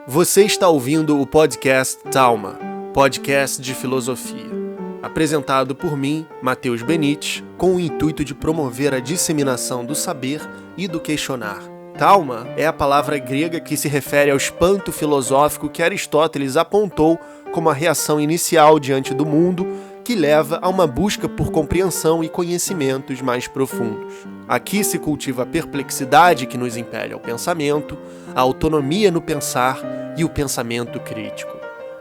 Você está ouvindo o podcast Talma, podcast de filosofia, apresentado por mim, Matheus Benites, com o intuito de promover a disseminação do saber e do questionar. Talma é a palavra grega que se refere ao espanto filosófico que Aristóteles apontou como a reação inicial diante do mundo que leva a uma busca por compreensão e conhecimentos mais profundos. Aqui se cultiva a perplexidade que nos impele ao pensamento, a autonomia no pensar e o pensamento crítico.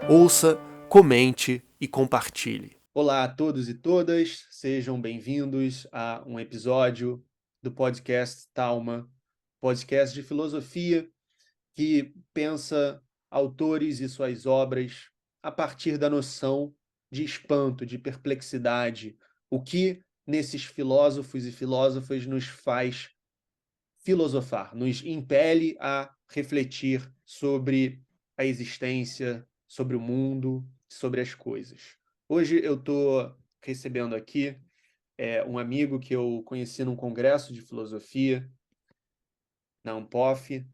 Ouça, comente e compartilhe. Olá a todos e todas, sejam bem-vindos a um episódio do podcast Talma, podcast de filosofia que pensa autores e suas obras a partir da noção de espanto, de perplexidade, o que nesses filósofos e filósofas nos faz filosofar, nos impele a refletir sobre a existência, sobre o mundo, sobre as coisas. Hoje eu estou recebendo aqui um amigo que eu conheci num congresso de filosofia, na Unpof,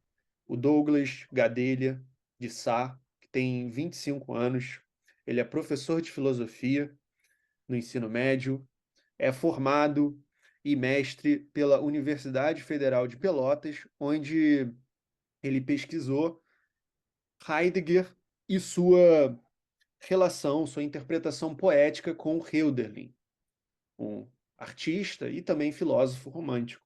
o Douglas Gadelha de Sá, que tem 25 anos. Ele é professor de filosofia no ensino médio, é formado e mestre pela Universidade Federal de Pelotas, onde ele pesquisou Heidegger e sua relação, sua interpretação poética com Hölderlin, um artista e também filósofo romântico.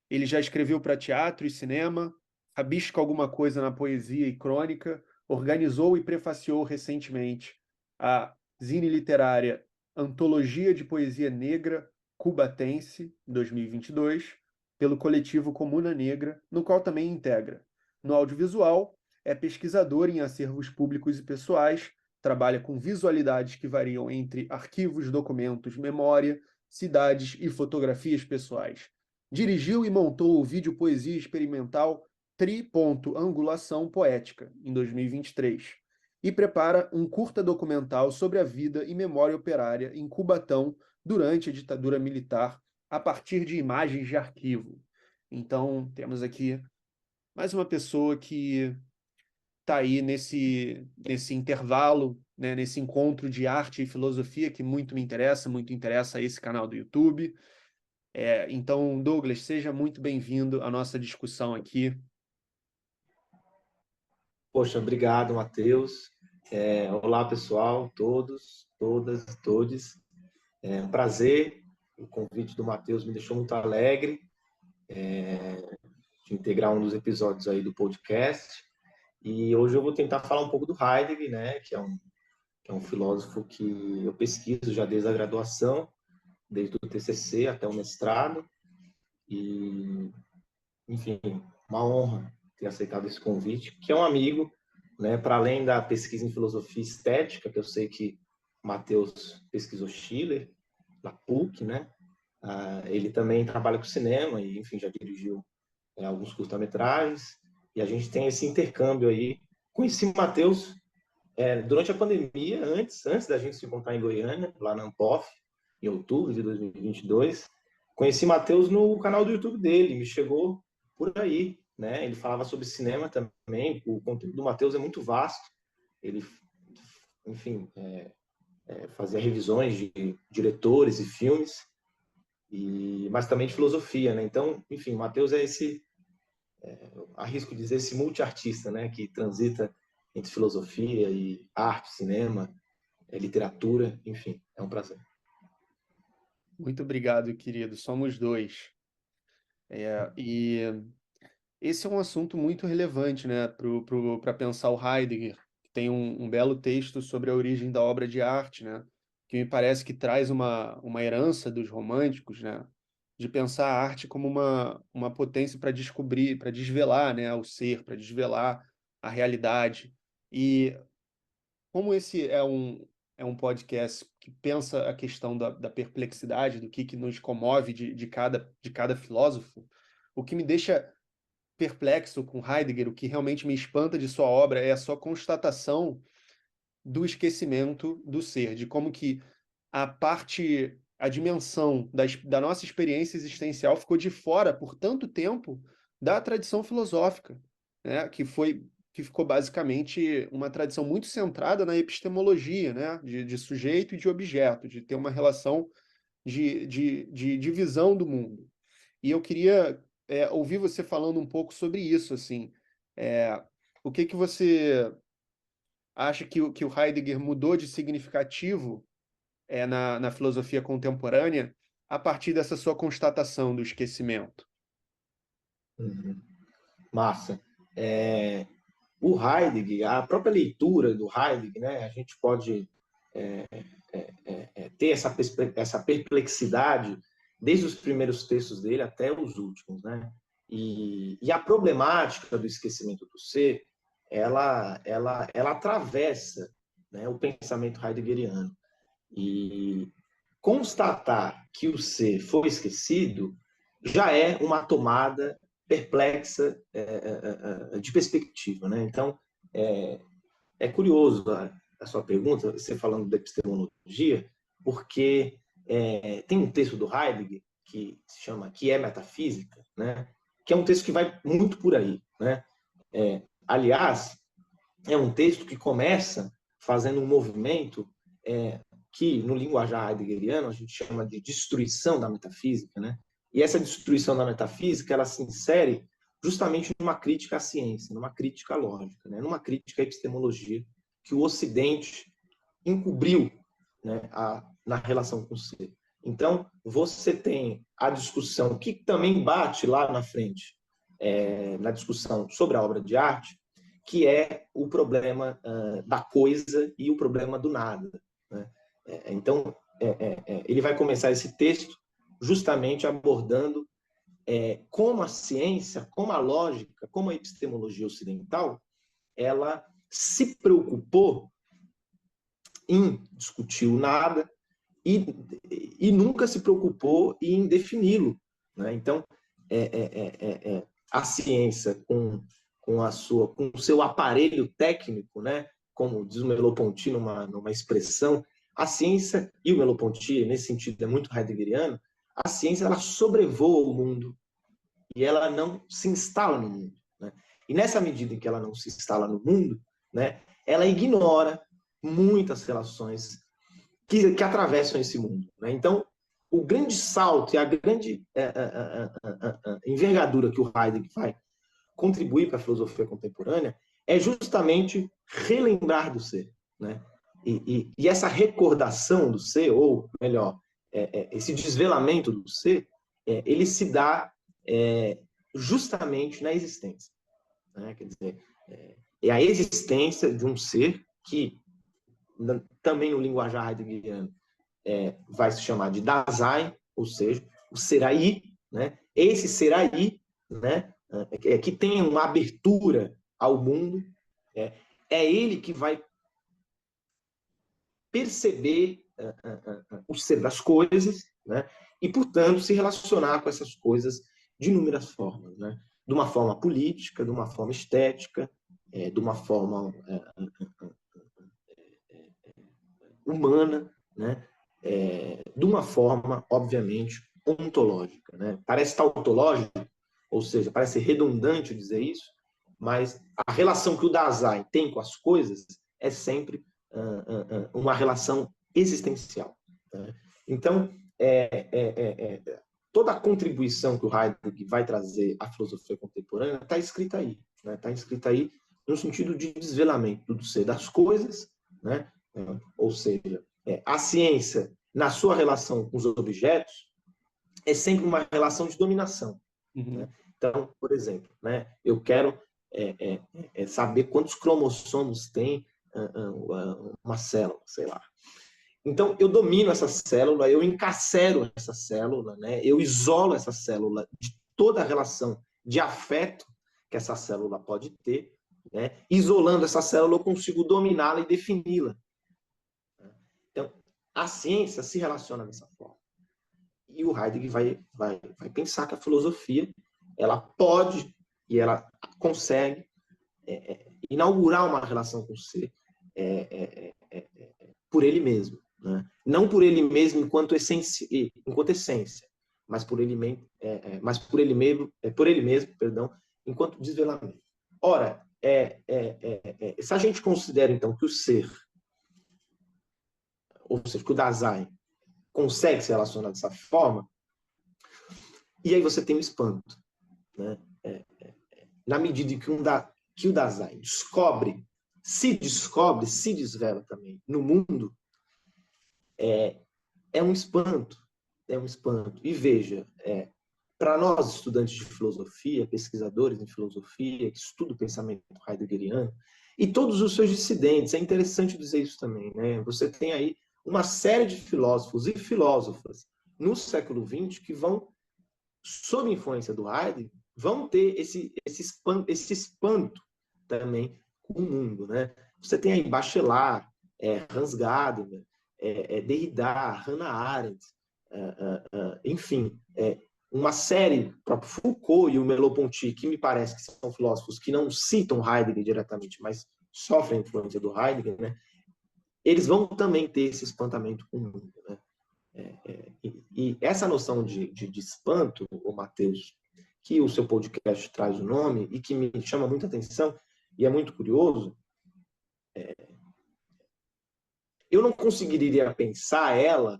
Ele já escreveu para teatro e cinema, rabisca alguma coisa na poesia e crônica, organizou e prefaciou recentemente a zine literária Antologia de Poesia Negra Cubatense, 2022, pelo coletivo Comuna Negra, no qual também integra. No audiovisual, é pesquisador em acervos públicos e pessoais, trabalha com visualidades que variam entre arquivos, documentos, memória, cidades e fotografias pessoais. Dirigiu e montou o vídeo poesia experimental Angulação Poética, em 2023, e prepara um curta documental sobre a vida e memória operária em Cubatão durante a ditadura militar, a partir de imagens de arquivo. Então, temos aqui mais uma pessoa que está aí nesse intervalo, né, nesse encontro de arte e filosofia que muito interessa esse canal do YouTube. Então, Douglas, seja muito bem-vindo à nossa discussão aqui. Poxa, obrigado, Matheus. Olá, pessoal, todos, todas, todes. É um prazer. O convite do Matheus me deixou muito alegre de integrar um dos episódios aí do podcast. E hoje eu vou tentar falar um pouco do Heidegger, né, que é um filósofo que eu pesquiso já desde a graduação, desde o TCC até o mestrado. E, enfim, uma honra ter aceitado esse convite, que é um amigo, né, para além da pesquisa em filosofia estética, que eu sei que Matheus pesquisou Schiller, na PUC, né? Ele também trabalha com cinema e, enfim, já dirigiu alguns curta-metragens, e a gente tem esse intercâmbio aí. Conheci Matheus durante a pandemia, antes da gente se encontrar em Goiânia, lá na Ampof, em outubro de 2022. Conheci Matheus no canal do YouTube dele, me chegou por aí, né? Ele falava sobre cinema também, o conteúdo do Matheus é muito vasto. Ele, enfim, fazia revisões de diretores e filmes, mas também de filosofia, né? Então, enfim, Matheus é arrisco dizer, esse multiartista, né? Que transita entre filosofia e arte, cinema, literatura, enfim, é um prazer. Muito obrigado, querido. Somos dois. E esse é um assunto muito relevante, né, para pensar o Heidegger, que tem um belo texto sobre a origem da obra de arte, né, que me parece que traz uma herança dos românticos, né, de pensar a arte como uma potência para descobrir, para desvelar, né, o ser, para desvelar a realidade. E como esse é um podcast que pensa a questão da perplexidade, do que nos comove de cada filósofo, o que me deixa perplexo com Heidegger, o que realmente me espanta de sua obra é a sua constatação do esquecimento do ser, de como que a dimensão da nossa experiência existencial ficou de fora por tanto tempo da tradição filosófica, né? Que foi que ficou basicamente uma tradição muito centrada na epistemologia, né? De sujeito e de objeto, de ter uma relação de divisão do mundo. E eu queria ouvir você falando um pouco sobre isso, assim. É, o que que você acha que o Heidegger mudou de significativo na filosofia contemporânea a partir dessa sua constatação do esquecimento? Uhum. Massa. O Heidegger, a própria leitura do Heidegger, né, a gente pode ter essa perplexidade desde os primeiros textos dele até os últimos, né? E a problemática do esquecimento do ser, ela atravessa, né, o pensamento heideggeriano. E constatar que o ser foi esquecido já é uma tomada perplexa de perspectiva, né? Então, é curioso a sua pergunta, você falando da epistemologia, porque tem um texto do Heidegger que se chama Que é Metafísica, né? Que é um texto que vai muito por aí, né? Aliás, é um texto que começa fazendo um movimento que, no linguajar heideggeriano, a gente chama de destruição da metafísica, né? E essa destruição da metafísica, ela se insere justamente numa crítica à ciência, numa crítica à lógica, né? Numa crítica à epistemologia que o Ocidente encobriu, né, na relação com o ser. Então, você tem a discussão que também bate lá na frente, na discussão sobre a obra de arte, que é o problema da coisa e o problema do nada, né? Então, ele vai começar esse texto justamente abordando como a ciência, como a lógica, como a epistemologia ocidental, ela se preocupou em discutir o nada e nunca se preocupou em defini-lo, né? Então, a ciência com o seu aparelho técnico, né? Como diz o Merleau-Ponty numa expressão, a ciência e o Merleau-Ponty nesse sentido é muito heideggeriano. A ciência ela sobrevoa o mundo e ela não se instala no mundo, né? E nessa medida em que ela não se instala no mundo, né? Ela ignora muitas relações que atravessam esse mundo, né? Então, o grande salto e a grande envergadura que o Heidegger vai contribuir para a filosofia contemporânea é justamente relembrar do ser, né? E essa recordação do ser, ou melhor, esse desvelamento do ser, ele se dá justamente na existência, né? Quer dizer, é a existência de um ser que, também no linguajar heideggeriano, vai se chamar de Dasein, ou seja, o ser aí, né? Esse ser aí, né? Que tem uma abertura ao mundo, é ele que vai perceber o ser das coisas, né? E, portanto, se relacionar com essas coisas de inúmeras formas, né? De uma forma política, de uma forma estética, de uma forma humana, né? De uma forma, obviamente, ontológica, né? Parece tautológico, ou seja, parece redundante dizer isso, mas a relação que o Dasein tem com as coisas é sempre uma relação existencial, né? Então, toda a contribuição que o Heidegger vai trazer à filosofia contemporânea está escrita aí, né? Está escrita aí no sentido de desvelamento do ser das coisas, né? Ou seja, a ciência, na sua relação com os objetos, é sempre uma relação de dominação. Uhum. Né? Então, por exemplo, né, eu quero saber quantos cromossomos tem uma célula, sei lá. Então, eu domino essa célula, eu encarcero essa célula, né, eu isolo essa célula de toda a relação de afeto que essa célula pode ter, né? Isolando essa célula, eu consigo dominá-la e defini-la. Então, a ciência se relaciona dessa forma. E o Heidegger vai pensar que a filosofia ela pode e ela consegue inaugurar uma relação com o ser por ele mesmo, né? Não por ele mesmo enquanto essência, mas por ele mesmo, perdão, enquanto desvelamento. Ora, se a gente considera, então, que o ser, ou seja, que o Dasein consegue se relacionar dessa forma, e aí você tem o espanto, né? Na medida em que o Dasein se desvela também no mundo, é um espanto, é um espanto. E veja, para nós estudantes de filosofia, pesquisadores em filosofia, que estudam o pensamento heideggeriano, e todos os seus dissidentes, é interessante dizer isso também, né? Você tem aí uma série de filósofos e filósofas no século XX que vão, sob influência do Heidegger, vão ter esse espanto também com o mundo, né? Você tem aí Bachelard, Hans Gadamer, Derrida, Hannah Arendt, enfim, uma série, o próprio Foucault e o Merleau-Ponty, que me parece que são filósofos que não citam Heidegger diretamente, mas sofrem a influência do Heidegger, né? Eles vão também ter esse espantamento com o mundo, né? E essa noção de espanto, o Matheus, que o seu podcast traz o nome e que me chama muita atenção e é muito curioso, eu não conseguiria pensar ela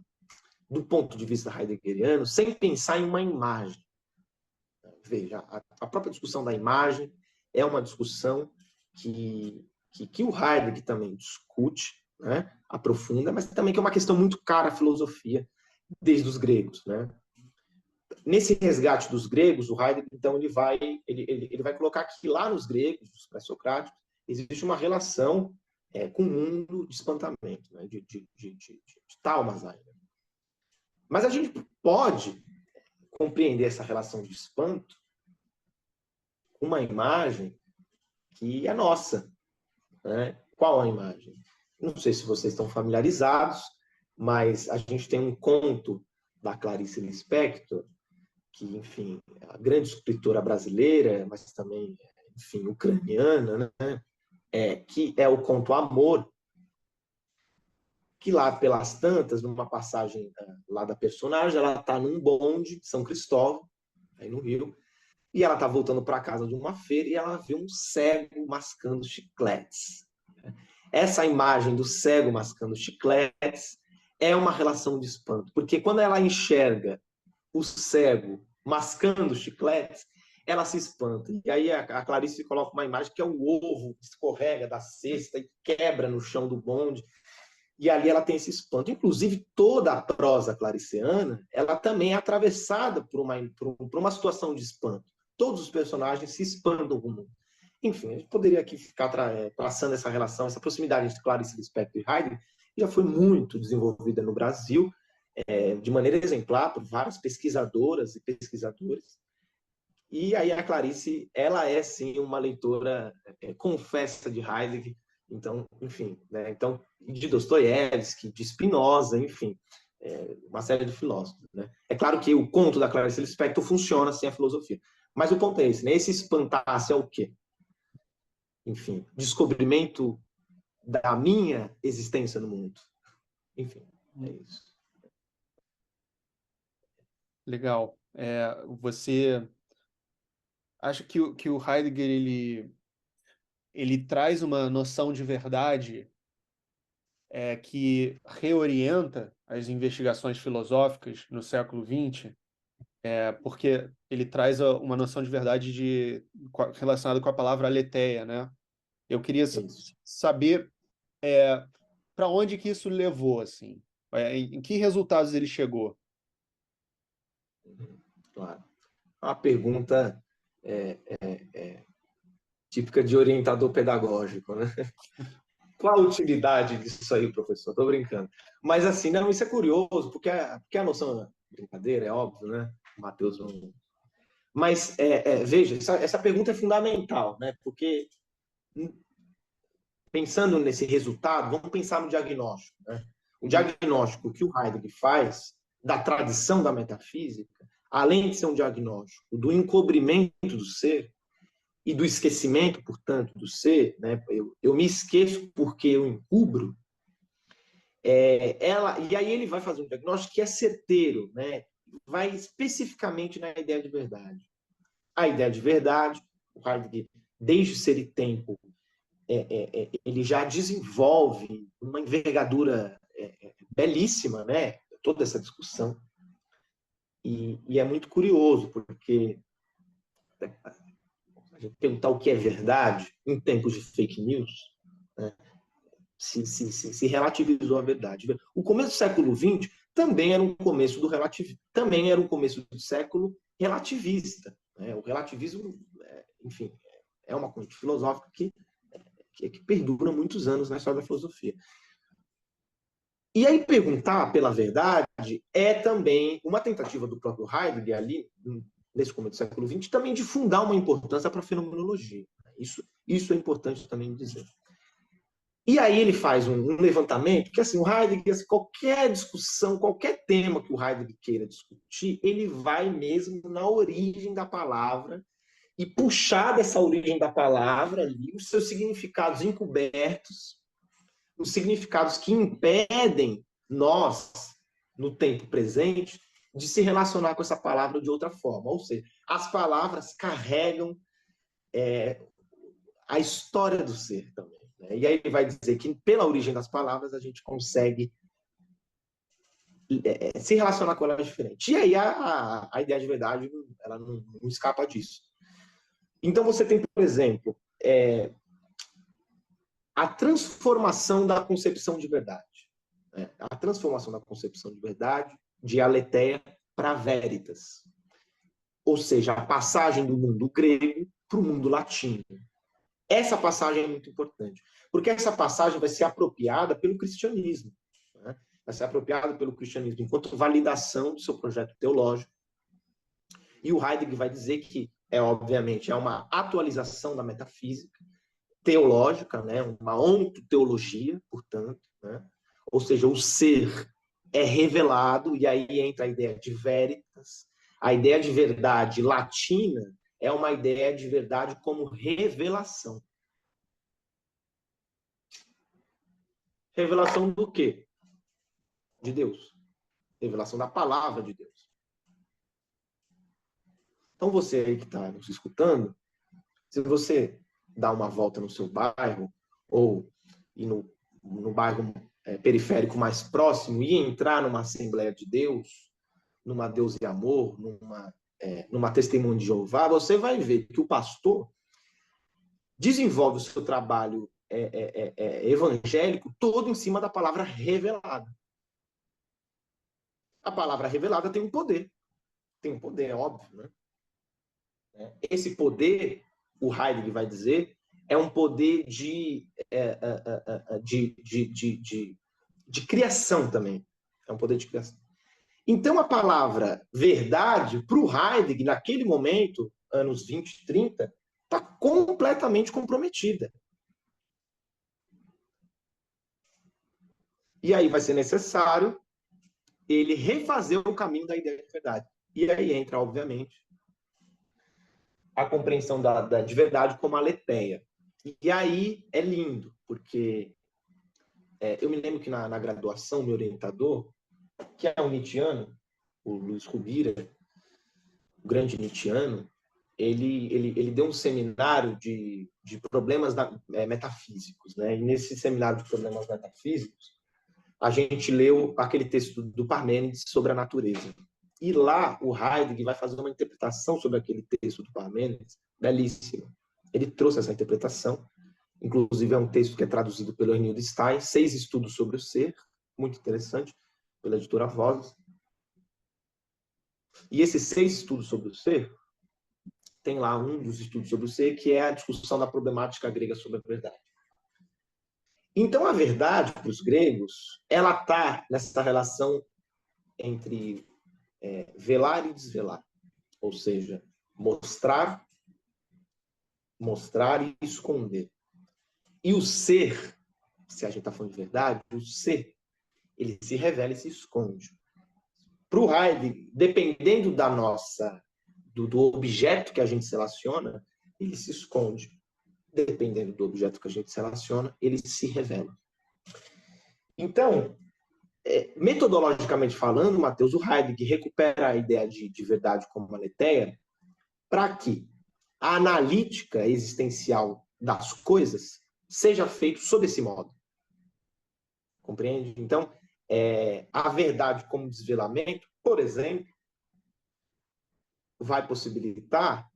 do ponto de vista heideggeriano sem pensar em uma imagem. Veja, a própria discussão da imagem é uma discussão que o Heidegger também discute, né, aprofunda, mas também que é uma questão muito cara à filosofia desde os gregos, né? Nesse resgate dos gregos, o Heidegger, então, ele vai colocar que lá nos gregos, os pré-socráticos, existe uma relação com o mundo de espantamento, né? de Talmasein. Mas a gente pode compreender essa relação de espanto com uma imagem que é nossa, né? Qual a imagem? Não sei se vocês estão familiarizados, mas a gente tem um conto da Clarice Lispector, que, enfim, é a grande escritora brasileira, mas também, enfim, ucraniana, né? Que é o conto Amor, que lá pelas tantas, numa passagem lá da personagem, ela está num bonde de São Cristóvão, aí no Rio, e ela está voltando para casa de uma feira e ela vê um cego mascando chicletes. Essa imagem do cego mascando chicletes é uma relação de espanto, porque quando ela enxerga o cego mascando chicletes, ela se espanta. E aí a Clarice coloca uma imagem que é um ovo que escorrega da cesta e quebra no chão do bonde. E ali ela tem esse espanto. Inclusive, toda a prosa clariciana, ela também é atravessada por uma situação de espanto. Todos os personagens se espantam com o mundo. Enfim, a gente poderia aqui ficar traçando essa relação, essa proximidade entre Clarice Lispector e Heidegger, que já foi muito desenvolvida no Brasil, de maneira exemplar por várias pesquisadoras e pesquisadores. E aí a Clarice, ela é sim uma leitora confessa de Heidegger, então, enfim, né? Então, de Dostoiévski, de Spinoza, enfim, uma série de filósofos, né? É claro que o conto da Clarice Lispector funciona sem a filosofia, mas o ponto é esse, né? Esse espantar-se é o quê? Enfim, descobrimento da minha existência no mundo. Enfim, é isso. Legal. Você acha que o Heidegger ele traz uma noção de verdade que reorienta as investigações filosóficas no século XX? Porque ele traz uma noção de verdade relacionada com a palavra aletheia, né? Eu queria saber para onde que isso levou, assim? Em que resultados ele chegou? Claro. Uma pergunta típica de orientador pedagógico, né? Qual a utilidade disso aí, professor? Estou brincando. Mas assim, não, isso é curioso, porque a noção é brincadeira, é óbvio, né? O Matheus não. Mas veja, essa pergunta é fundamental, né? Porque pensando nesse resultado, vamos pensar no diagnóstico, né? O diagnóstico que o Heidegger faz da tradição da metafísica, além de ser um diagnóstico do encobrimento do ser e do esquecimento, portanto, do ser, né? Eu me esqueço porque eu encubro. E aí ele vai fazer um diagnóstico que é certeiro, né? Vai especificamente na ideia de verdade. A ideia de verdade, o Heidegger desde Ser e Tempo, ele já desenvolve uma envergadura belíssima, né? Toda essa discussão. E é muito curioso, porque a gente perguntar o que é verdade em tempos de fake news, né? se relativizou a verdade. O começo do século XX também era um começo do relativismo, também era um começo do século relativista, né? O relativismo, enfim, é uma corrente filosófica que perdura muitos anos na história da filosofia. E aí perguntar pela verdade é também uma tentativa do próprio Heidegger ali, nesse começo do século XX, também de fundar uma importância para a fenomenologia. Isso é importante também dizer. E aí ele faz um levantamento que, assim, o Heidegger, assim, qualquer discussão, qualquer tema que o Heidegger queira discutir, ele vai mesmo na origem da palavra e puxar dessa origem da palavra ali os seus significados encobertos, os significados que impedem nós, no tempo presente, de se relacionar com essa palavra de outra forma. Ou seja, as palavras carregam a história do ser também. Né? E aí ele vai dizer que, pela origem das palavras, a gente consegue se relacionar com elas diferente. E aí a ideia de verdade ela não escapa disso. Então você tem, por exemplo, a transformação da concepção de verdade. Né? A transformação da concepção de verdade de aletheia para veritas. Ou seja, a passagem do mundo grego para o mundo latino. Essa passagem é muito importante, porque essa passagem vai ser apropriada pelo cristianismo. Né? Vai ser apropriada pelo cristianismo enquanto validação do seu projeto teológico. E o Heidegger vai dizer que, obviamente, é uma atualização da metafísica teológica, né? Uma ontoteologia, portanto. Né? Ou seja, o ser é revelado, e aí entra a ideia de veritas. A ideia de verdade latina é uma ideia de verdade como revelação. Revelação do quê? De Deus. Revelação da palavra de Deus. Então você aí que está nos escutando, se você dá uma volta no seu bairro, ou ir no bairro periférico mais próximo, e entrar numa Assembleia de Deus, numa Deus e Amor, numa Testemunho de Jeová, você vai ver que o pastor desenvolve o seu trabalho evangélico todo em cima da palavra revelada. A palavra revelada tem um poder. Tem um poder, é óbvio, né? Esse poder, o Heidegger vai dizer, é um poder de criação também. É um poder de criação. Então, a palavra verdade, para o Heidegger, naquele momento, anos 20, 30, está completamente comprometida. E aí vai ser necessário ele refazer o caminho da ideia de verdade. E aí entra, obviamente, a compreensão de verdade como aletheia. E aí é lindo, porque eu me lembro que na graduação, meu orientador, que é um nietzschiano, o Luiz Rubira, o grande nietzschiano, ele deu um seminário de problemas metafísicos. Né? E nesse seminário de problemas metafísicos, a gente leu aquele texto do Parmênides sobre a natureza. E lá o Heidegger vai fazer uma interpretação sobre aquele texto do Parmênides belíssima. Ele trouxe essa interpretação, inclusive é um texto que é traduzido pelo Arnold Stein, 6 estudos sobre o ser, muito interessante, pela editora Vozes. E esses 6 estudos sobre o ser, tem lá um dos estudos sobre o ser, que é a discussão da problemática grega sobre a verdade. Então, a verdade, para os gregos, ela está nessa relação entre velar e desvelar. Ou seja, mostrar e esconder. E o ser, se a gente está falando de verdade, o ser, ele se revela e se esconde. Para o Heidegger, dependendo do objeto que a gente se relaciona, ele se esconde. Dependendo do objeto que a gente se relaciona, ele se revela. Então, metodologicamente falando, Matheus, o Heidegger recupera a ideia de verdade como aletheia para que a analítica existencial das coisas seja feita sob esse modo. Compreende? Então, a verdade como desvelamento, por exemplo, vai possibilitar,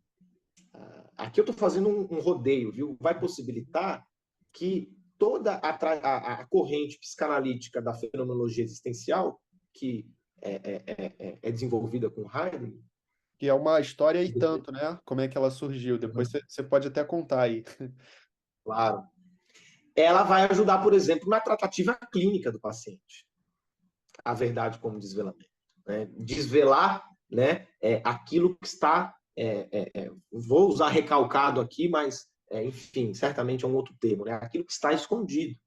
aqui eu estou fazendo um rodeio, viu? Vai possibilitar que toda a corrente psicanalítica da fenomenologia existencial, que é desenvolvida com Heidegger, Que é uma história e tanto, né? Como é que ela surgiu. Depois você pode até contar aí. claro, ela vai ajudar, por exemplo, na tratativa clínica do paciente. A verdade como desvelamento. Né? Desvelar, né, aquilo que está... vou usar recalcado aqui, mas, enfim, certamente é um outro termo. Né? Aquilo que está escondido.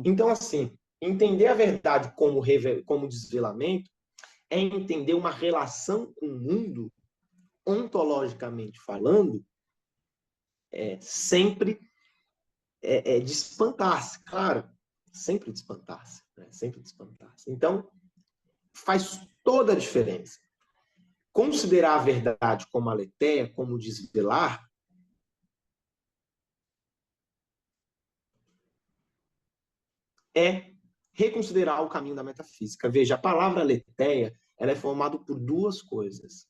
Então, assim, entender a verdade como desvelamento é entender uma relação com o mundo, ontologicamente falando, sempre de espantar-se, claro, sempre de espantar-se, né? Sempre de espantar-se. Então, faz toda a diferença. Considerar a verdade como aletheia, como desvelar, é reconsiderar o caminho da metafísica. Veja, a palavra aletheia, ela é formada por duas coisas.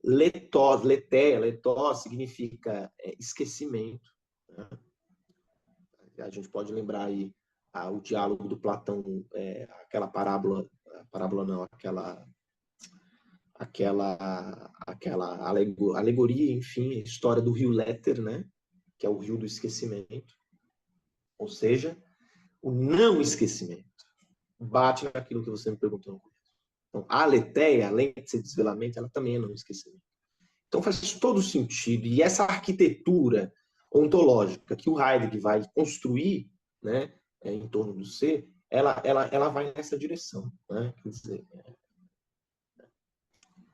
Letó significa esquecimento. Né? A gente pode lembrar aí o diálogo do Platão, aquela parábola não, aquela alegoria, enfim, a história do rio Léter, né? Que é o rio do esquecimento. Ou seja, o não esquecimento. Bate naquilo que você me perguntou no começo. Então, a aletheia, além de ser desvelamento, ela também é não esquecimento. Então faz todo sentido. E essa arquitetura ontológica que o Heidegger vai construir, né, em torno do ser, ela vai nessa direção. Né? Quer dizer,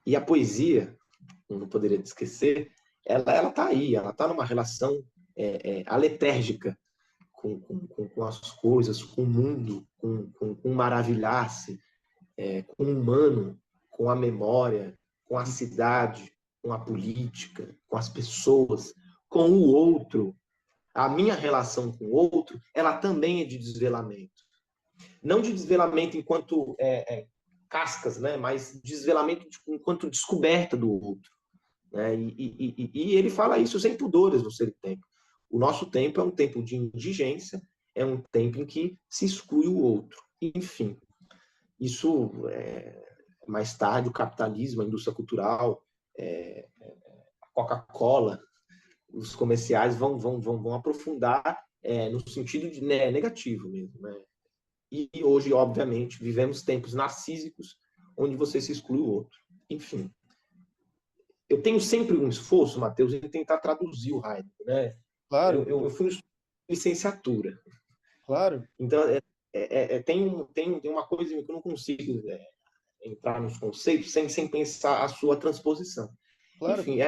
e a poesia, não poderia esquecer, ela está aí, ela está numa relação aletérgica com as coisas, com o mundo, com o maravilhar-se, com o humano, com a memória, com a cidade, com a política, com as pessoas, com o outro. A minha relação com o outro, ela também é de desvelamento. Não de desvelamento enquanto cascas, né? Mas desvelamento enquanto descoberta do outro. Né? E ele fala isso sem pudores no Ser e Tempo. O nosso tempo é um tempo de indigência, é um tempo em que se exclui o outro. Enfim, isso mais tarde o capitalismo, a indústria cultural, a Coca-Cola, os comerciais vão aprofundar no sentido negativo mesmo. Né? E hoje, obviamente, vivemos tempos narcísicos onde você se exclui o outro. Enfim, eu tenho sempre um esforço, Matheus, em tentar traduzir o Heidegger. Né? Claro, Eu fui em licenciatura. claro. Então, tem uma coisa que eu não consigo entrar nos conceitos sem pensar a sua transposição. Claro. Enfim,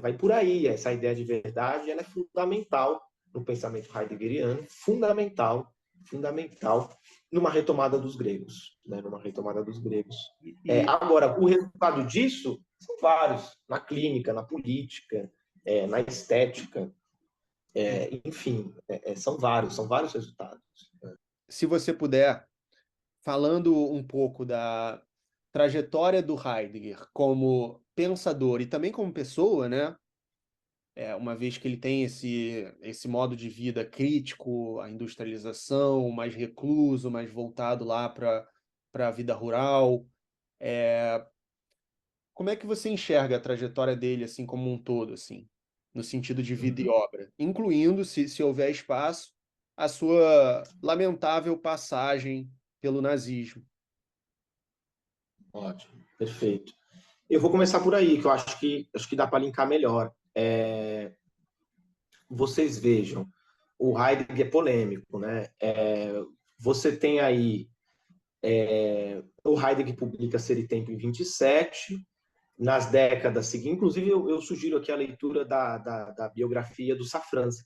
vai por aí. Essa ideia de verdade ela é fundamental no pensamento heideggeriano, fundamental numa retomada dos gregos. Né? Numa retomada dos gregos. Agora, o resultado disso são vários. Na clínica, na política, na estética, enfim, são vários resultados. Se você puder, falando um pouco da trajetória do Heidegger como pensador e também como pessoa, né? Uma vez que ele tem esse modo de vida crítico à industrialização, mais recluso, mais voltado lá para a vida rural. Como é que você enxerga a trajetória dele assim como um todo, assim, no sentido de vida e obra, incluindo, se houver espaço, a sua lamentável passagem pelo nazismo? Ótimo, perfeito. Eu vou começar por aí, que eu acho que dá para linkar melhor. Vocês vejam, o Heidegger é polêmico, né? Você tem aí o Heidegger publica Ser e Tempo em 27, nas décadas seguintes, inclusive eu sugiro aqui a leitura da biografia do Safransky,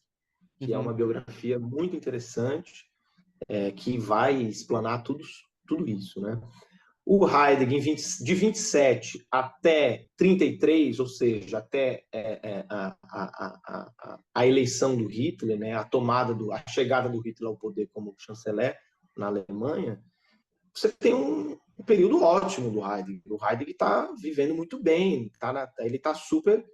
que é uma biografia muito interessante, que vai explanar tudo isso, né? O Heidegger, de 27 até 33, ou seja, até a eleição do Hitler, né, a chegada do Hitler ao poder como chanceler na Alemanha, você tem um período ótimo do Heidegger. O Heidegger está vivendo muito bem, ele está super,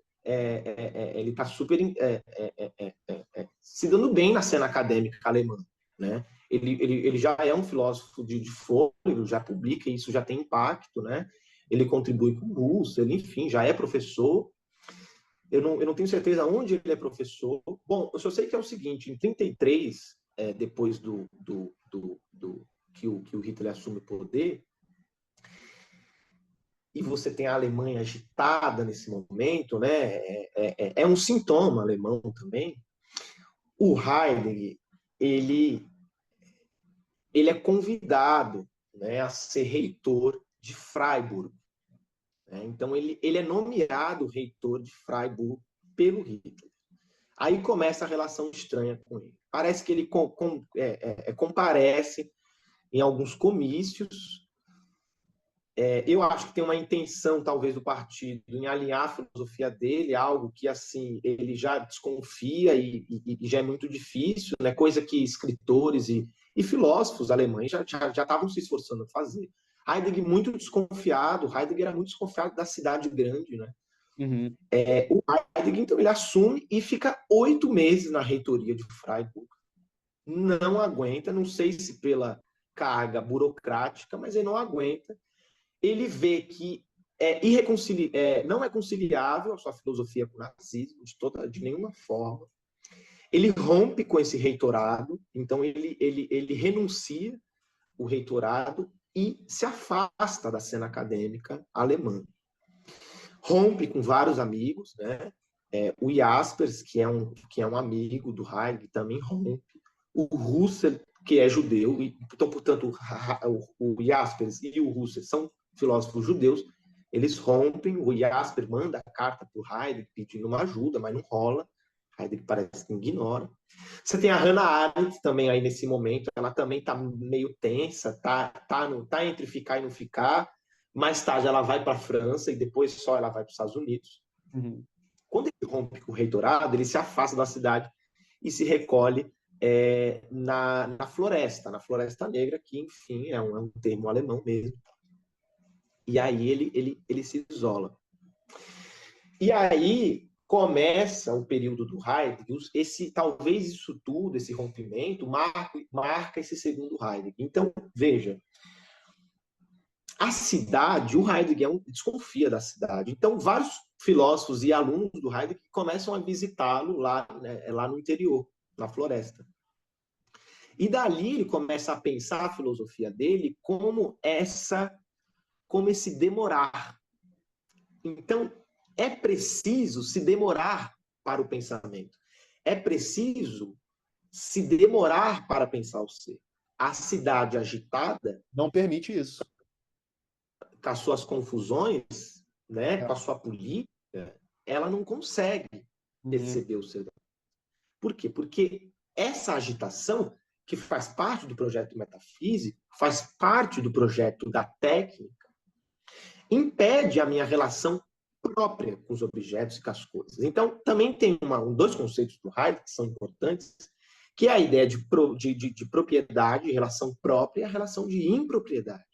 se dando bem na cena acadêmica alemã, né? Ele já é um filósofo de fôlego, já publica, e isso já tem impacto, né? Ele contribui com o Husserl, enfim, já é professor. Eu não tenho certeza onde ele é professor. Bom, eu só sei que é o seguinte, em 33, depois que o Hitler assume o poder, e você tem a Alemanha agitada nesse momento, né? É um sintoma alemão também. O Heidegger, ele é convidado, né, a ser reitor de Freiburg. Né? Então, ele é nomeado reitor de Freiburg pelo Hitler. Aí começa a relação estranha com ele. Parece que ele comparece em alguns comícios. Eu acho que tem uma intenção, talvez, do partido em alinhar a filosofia dele, algo que, assim, ele já desconfia e já é muito difícil, né? Coisa que escritores e filósofos alemães já estavam se esforçando a fazer. Heidegger muito desconfiado, Heidegger era muito desconfiado da cidade grande, né? Uhum. O Heidegger, então, ele assume e fica 8 meses na reitoria de Freiburg. Não aguenta, não sei se pela carga burocrática, mas ele não aguenta. Ele vê que não é conciliável a sua filosofia com o nazismo, de nenhuma forma. Ele rompe com esse reitorado, então ele renuncia o reitorado e se afasta da cena acadêmica alemã. Rompe com vários amigos, né? O Jaspers, que é um amigo do Heidegger, também rompe. O Husserl, que é judeu, então, portanto, o Jaspers e o Husserl são filósofos judeus, eles rompem, o Jasper manda a carta para o Heidegger pedindo uma ajuda, mas não rola, Heidegger parece que ignora. Você tem a Hannah Arendt também aí nesse momento, ela também está meio tensa, tá entre ficar e não ficar, mais tarde ela vai para a França e depois só ela vai para os Estados Unidos. Uhum. Quando ele rompe com o reitorado, ele se afasta da cidade e se recolhe na Floresta Negra, que, enfim, é um termo alemão mesmo. E aí ele se isola. E aí começa o período do Heidegger, talvez isso tudo, esse rompimento, marca esse segundo Heidegger. Então, veja, a cidade, o Heidegger desconfia da cidade. Então, vários filósofos e alunos do Heidegger começam a visitá-lo lá, né, lá no interior, na floresta. E dali ele começa a pensar a filosofia dele como esse demorar. Então, é preciso se demorar para o pensamento. É preciso se demorar para pensar o ser. A cidade agitada não permite isso. Com as suas confusões, né, com a sua política, ela não consegue perceber o ser. Por quê? Porque essa agitação, que faz parte do projeto metafísico, faz parte do projeto da técnica, impede a minha relação própria com os objetos e com as coisas. Então, também tem dois conceitos do Heidegger que são importantes, que é a ideia de propriedade, relação própria, e a relação de impropriedade.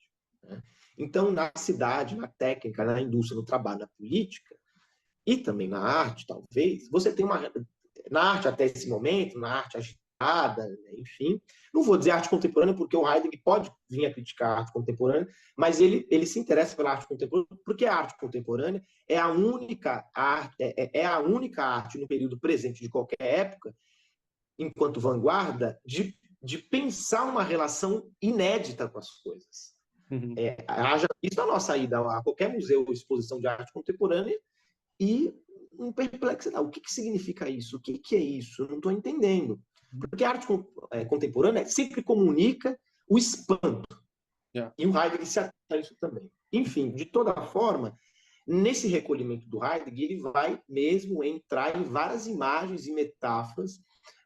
Né? Então, na cidade, na técnica, na indústria, no trabalho, na política, e também na arte, talvez, você tem na arte até esse momento, na arte agitada, enfim, não vou dizer arte contemporânea, porque o Heidegger pode vir a criticar a arte contemporânea, mas ele se interessa pela arte contemporânea, porque a arte contemporânea é a única arte no período presente de qualquer época, enquanto vanguarda, de pensar uma relação inédita com as coisas. Uhum. Haja visto a nossa ida a qualquer museu ou exposição de arte contemporânea e um perplexidade. O que significa isso? O que é isso? Eu não estou entendendo. Porque a arte contemporânea sempre comunica o espanto. Yeah. E o Heidegger se atenta a isso também. Enfim, de toda forma, nesse recolhimento do Heidegger, ele vai mesmo entrar em várias imagens e metáforas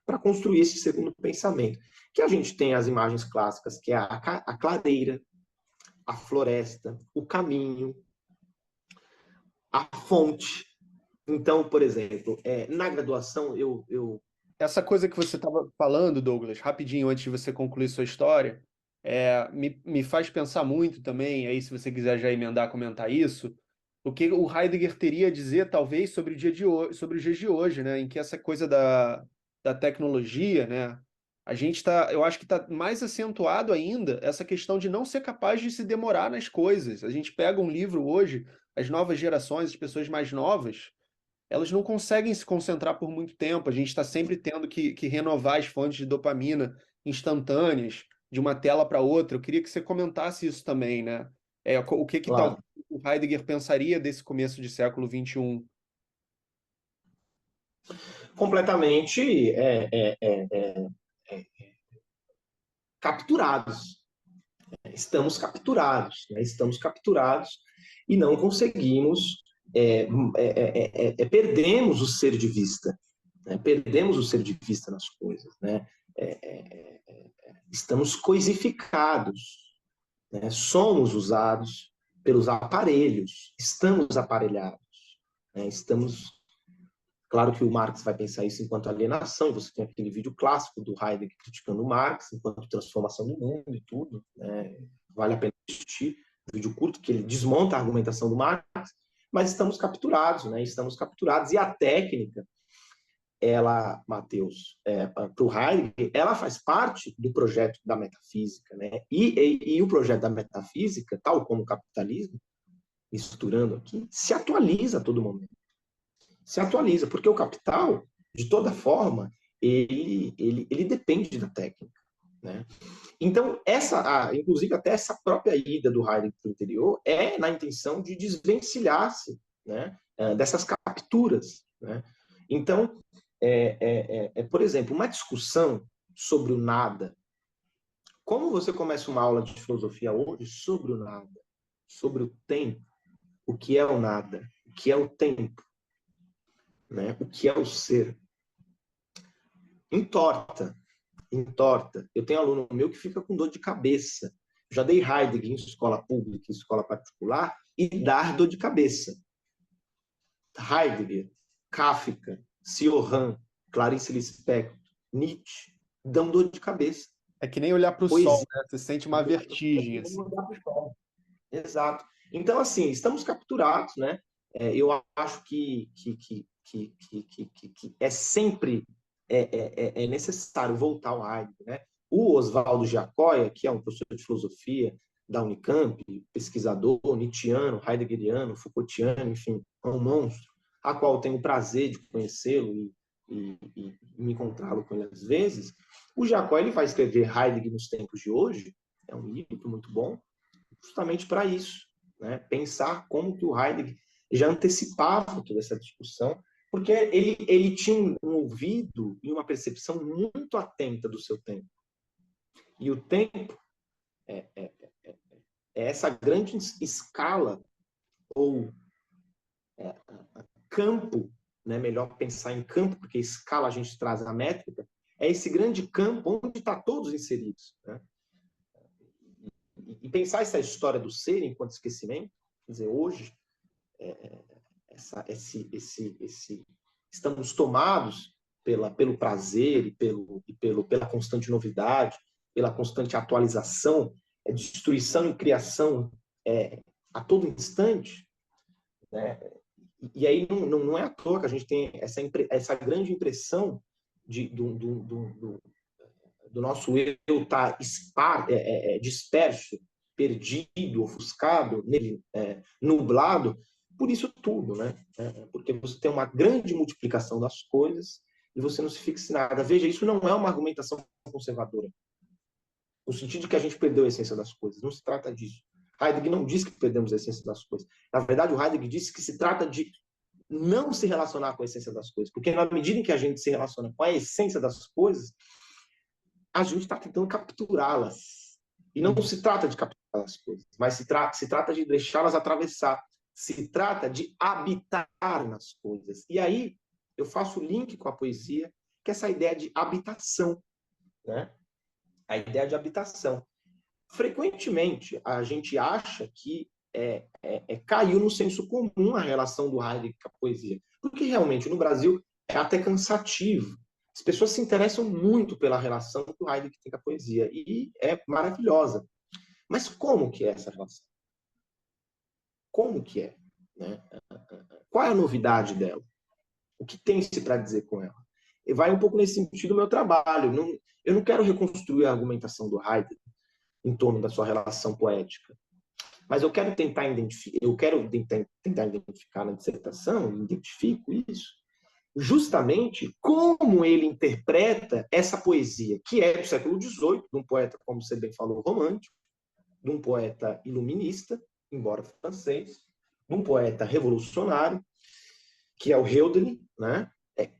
para construir esse segundo pensamento. Que a gente tem as imagens clássicas, que é a clareira, a floresta, o caminho, a fonte. Então, por exemplo, na graduação, Essa coisa que você estava falando, Douglas, rapidinho antes de você concluir sua história, me faz pensar muito também, aí se você quiser já emendar, comentar isso, o que o Heidegger teria a dizer, talvez, sobre o dia de hoje, sobre os dias de hoje, né, em que essa coisa da tecnologia, né, eu acho que está mais acentuado ainda essa questão de não ser capaz de se demorar nas coisas. A gente pega um livro hoje, as novas gerações, as pessoas mais novas, elas não conseguem se concentrar por muito tempo. A gente está sempre tendo que renovar as fontes de dopamina instantâneas de uma tela para outra. Eu queria que você comentasse isso também, né? O que talvez claro, o Heidegger pensaria desse começo de século XXI? completamente capturados. Estamos capturados, né? Estamos capturados e não conseguimos, perdemos o ser de vista, né? Perdemos o ser de vista nas coisas, né? Estamos coisificados, né? Somos usados pelos aparelhos, estamos aparelhados, né? Estamos. Claro que o Marx vai pensar isso enquanto alienação, você tem aquele vídeo clássico do Heidegger criticando o Marx enquanto transformação do mundo e tudo, né? Vale a pena assistir, um vídeo curto que ele desmonta a argumentação do Marx, mas estamos capturados, né? Estamos capturados, e a técnica, ela, Matheus, para o Heidegger, ela faz parte do projeto da metafísica, né? E o projeto da metafísica, tal como o capitalismo, misturando aqui, se atualiza a todo momento, se atualiza, porque o capital, de toda forma, ele depende da técnica, né? Então, inclusive até essa própria ida do Heidegger para o interior é na intenção de desvencilhar-se, né, dessas capturas, né? Então, por exemplo, uma discussão sobre o nada. Como você começa uma aula de filosofia hoje sobre o nada, sobre o tempo, o que é o nada, o que é o tempo, né? O que é o ser? Entorta, entorta. Eu tenho aluno meu que fica com dor de cabeça. Já dei Heidegger em escola pública, em escola particular, e dar dor de cabeça. Heidegger, Kafka, Cioran, Clarice Lispector, Nietzsche, dão dor de cabeça. É que nem olhar para o sol, Poesia. né? Você sente uma vertigem, assim. Exato. Então, assim, estamos capturados, né? Eu acho que é sempre necessário voltar ao Heidegger, né? O Oswaldo Giacoia, que é um professor de filosofia da Unicamp, pesquisador nietzschiano, heideggeriano, Foucaultiano, enfim, é um monstro, a qual eu tenho o prazer de conhecê-lo e me encontrá-lo com ele às vezes. O Giacoia, ele vai escrever Heidegger nos tempos de hoje, é um livro muito bom, justamente para isso, né? Pensar como que o Heidegger já antecipava toda essa discussão, porque ele tinha um ouvido e uma percepção muito atenta do seu tempo. E o tempo é essa grande escala, ou campo, né? Melhor pensar em campo, porque escala a gente traz a métrica, é esse grande campo onde está todos inseridos, né? E pensar essa história do ser enquanto esquecimento, quer dizer, hoje, estamos tomados pelo prazer pela constante novidade, pela constante atualização, destruição e criação a todo instante, né? E aí não é à toa que a gente tem essa grande impressão do nosso eu estar disperso, perdido, ofuscado, nublado, por isso tudo, né? Porque você tem uma grande multiplicação das coisas e você não se fixa em nada. Veja, isso não é uma argumentação conservadora, no sentido de que a gente perdeu a essência das coisas. Não se trata disso. Heidegger não diz que perdemos a essência das coisas. Na verdade, o Heidegger disse que se trata de não se relacionar com a essência das coisas, porque na medida em que a gente se relaciona com a essência das coisas, a gente está tentando capturá-las. E não se trata de capturar as coisas, mas se trata de deixá-las atravessar. Se trata de habitar nas coisas. E aí eu faço o link com a poesia, que é essa ideia de habitação, né? A ideia de habitação. frequentemente a gente acha que caiu no senso comum a relação do Heidegger com a poesia, porque realmente no Brasil é até cansativo. As pessoas se interessam muito pela relação que o Heidegger tem com a poesia, e é maravilhosa. Mas como que é essa relação? Como que é? Né? Qual é a novidade dela? O que tem-se para dizer com ela? E vai um pouco nesse sentido o meu trabalho. Eu não quero reconstruir a argumentação do Heidegger em torno da sua relação poética, mas eu quero tentar identificar na dissertação, identifico isso, justamente como ele interpreta essa poesia, que é do século XVIII, de um poeta, como você bem falou, romântico, de um poeta iluminista, embora francês, de um poeta revolucionário, que é o Hölderlin, né?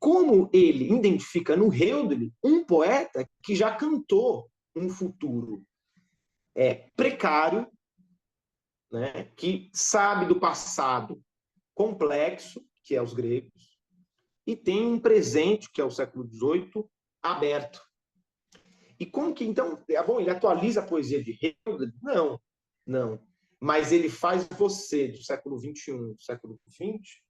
Como ele identifica no Hölderlin um poeta que já cantou um futuro precário, né? Que sabe do passado complexo, que é os gregos, e tem um presente, que é o século XVIII, aberto. E como que, então, ele atualiza a poesia de Hölderlin? Não, não. Mas ele faz você, do século XXI, do século XX,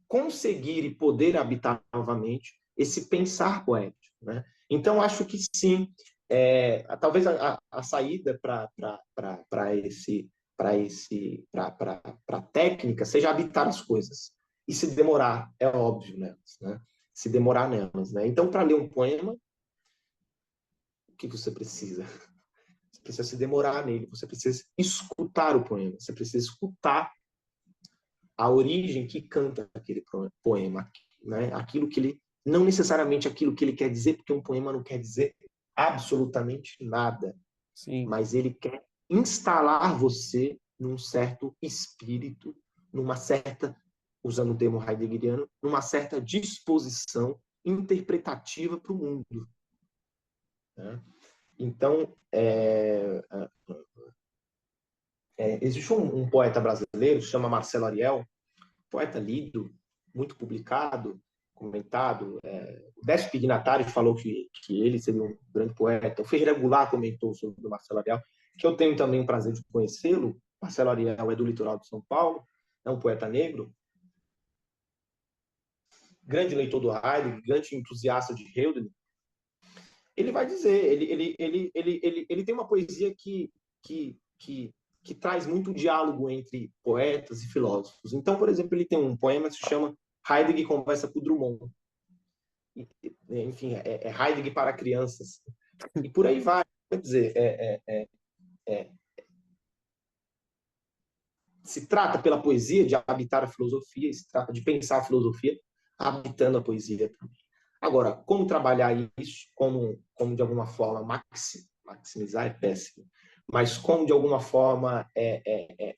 conseguir e poder habitar novamente esse pensar poético. Né? Então, acho que sim, talvez a saída para a técnica seja habitar as coisas e se demorar, é óbvio, nelas, né? Se demorar nelas. Né? Então, para ler um poema, o que você precisa? Você precisa se demorar nele, você precisa escutar o poema, você precisa escutar a origem que canta aquele poema, né? Aquilo que ele, não necessariamente aquilo que ele quer dizer, porque um poema não quer dizer absolutamente nada, Sim. mas ele quer instalar você num certo espírito, numa certa, usando o termo heideggeriano, numa certa disposição interpretativa para o mundo. Né? Então, existe um poeta brasileiro, se chama Marcelo Ariel, poeta lido, muito publicado, comentado. O Décio Pignatari falou que ele seria um grande poeta. O Ferreira Goulart comentou sobre o Marcelo Ariel, que eu tenho também o prazer de conhecê-lo. Marcelo Ariel é do litoral de São Paulo, é um poeta negro, grande leitor do Heidegger, grande entusiasta de Hölderlin. Ele vai dizer, ele tem uma poesia que traz muito diálogo entre poetas e filósofos. Então, por exemplo, ele tem um poema que se chama Heidegger conversa com Drummond. Enfim, Heidegger para crianças. E por aí vai. Quer dizer, se trata pela poesia de habitar a filosofia, se trata de pensar a filosofia habitando a poesia também. Agora, como trabalhar isso, como de alguma forma maximizar é péssimo, mas como de alguma forma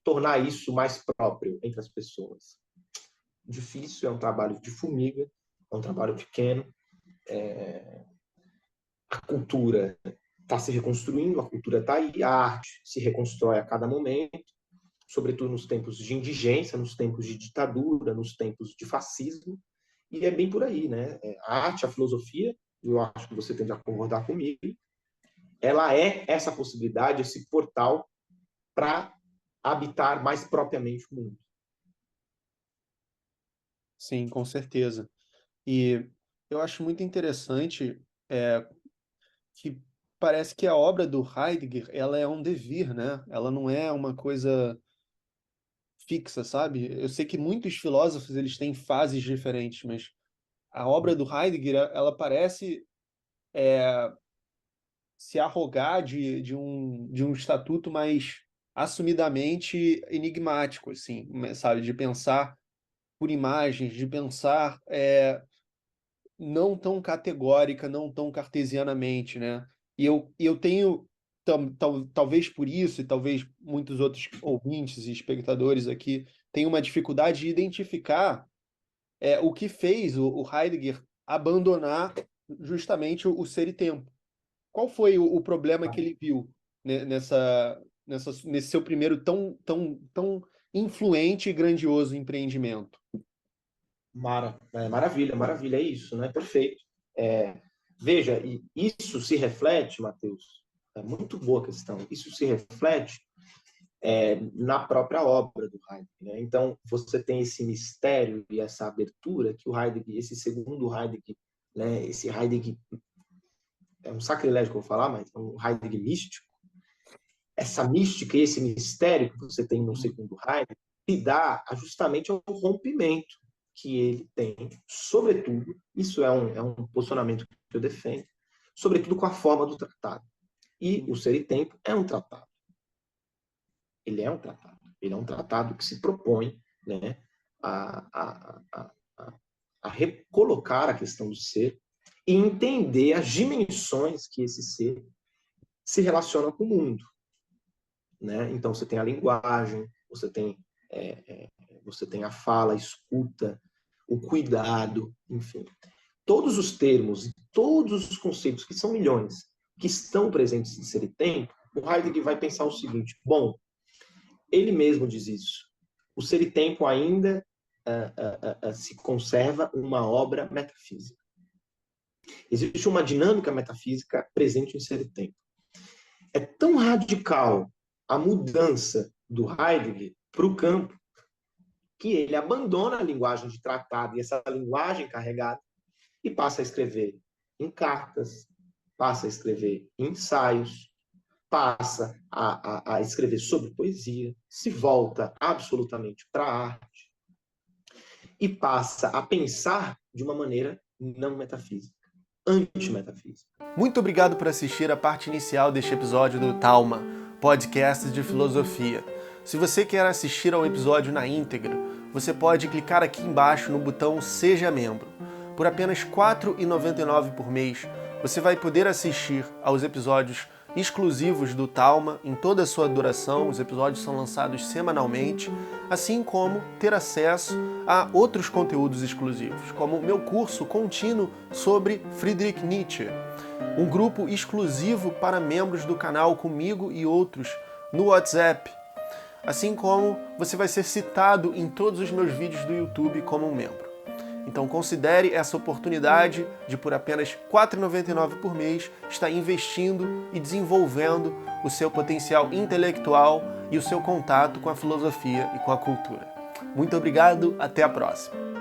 tornar isso mais próprio entre as pessoas. Difícil, é um trabalho de formiga, é um trabalho pequeno. A cultura está se reconstruindo, a cultura está aí, a arte se reconstrói a cada momento, sobretudo nos tempos de indigência, nos tempos de ditadura, nos tempos de fascismo, e é bem por aí, né? A arte, a filosofia, eu acho que você tende a concordar comigo, ela é essa possibilidade, esse portal para habitar mais propriamente o mundo. Sim, com certeza. E eu acho muito interessante que parece que a obra do Heidegger, ela é um devir, né? Ela não é uma coisa fixa, sabe? Eu sei que muitos filósofos eles têm fases diferentes, mas a obra do Heidegger, ela parece se arrogar de um estatuto mais assumidamente enigmático, assim, sabe? De pensar por imagens, de pensar não tão categórica, não tão cartesianamente, né? E eu tenho, talvez por isso, e talvez muitos outros ouvintes e espectadores aqui tenham uma dificuldade de identificar o que fez o Heidegger abandonar justamente o ser e tempo. Qual foi o problema que ele viu nesse seu primeiro tão influente e grandioso empreendimento? Maravilha, maravilha, é isso, né? Perfeito. Veja, e isso se reflete, Matheus, muito boa questão. Isso se reflete na própria obra do Heidegger, né? Então, você tem esse mistério e essa abertura que o Heidegger, esse segundo Heidegger, né? Esse Heidegger, é um sacrilégio que eu vou falar, mas é um Heidegger místico. Essa mística e esse mistério que você tem no segundo Heidegger se dá justamente ao rompimento que ele tem, sobretudo, isso é um posicionamento que eu defendo, sobretudo com a forma do tratado. E o Ser e Tempo é um tratado. Ele é um tratado. Ele é um tratado que se propõe, né, a recolocar a questão do ser e entender as dimensões que esse ser se relaciona com o mundo. Né? Então, você tem a linguagem, você tem a fala, a escuta, o cuidado, enfim. Todos os termos e todos os conceitos, que são milhões, que estão presentes em Ser e Tempo, o Heidegger vai pensar o seguinte: bom, ele mesmo diz isso. O Ser e Tempo ainda se conserva uma obra metafísica. Existe uma dinâmica metafísica presente em Ser e Tempo. É tão radical a mudança do Heidegger para o campo que ele abandona a linguagem de tratado e essa linguagem carregada e passa a escrever em cartas, passa a escrever em ensaios, passa a escrever sobre poesia, se volta absolutamente para a arte e passa a pensar de uma maneira não metafísica, antimetafísica. Muito obrigado por assistir a parte inicial deste episódio do Talma, podcast de filosofia. Se você quer assistir ao episódio na íntegra, você pode clicar aqui embaixo no botão Seja Membro. Por apenas R$ 4,99 por mês, você vai poder assistir aos episódios exclusivos do Talma em toda a sua duração. Os episódios são lançados semanalmente, assim como ter acesso a outros conteúdos exclusivos, como o meu curso contínuo sobre Friedrich Nietzsche, um grupo exclusivo para membros do canal comigo e outros no WhatsApp, assim como você vai ser citado em todos os meus vídeos do YouTube como um membro. Então considere essa oportunidade de, por apenas R$ 4,99 por mês, estar investindo e desenvolvendo o seu potencial intelectual e o seu contato com a filosofia e com a cultura. Muito obrigado, até a próxima!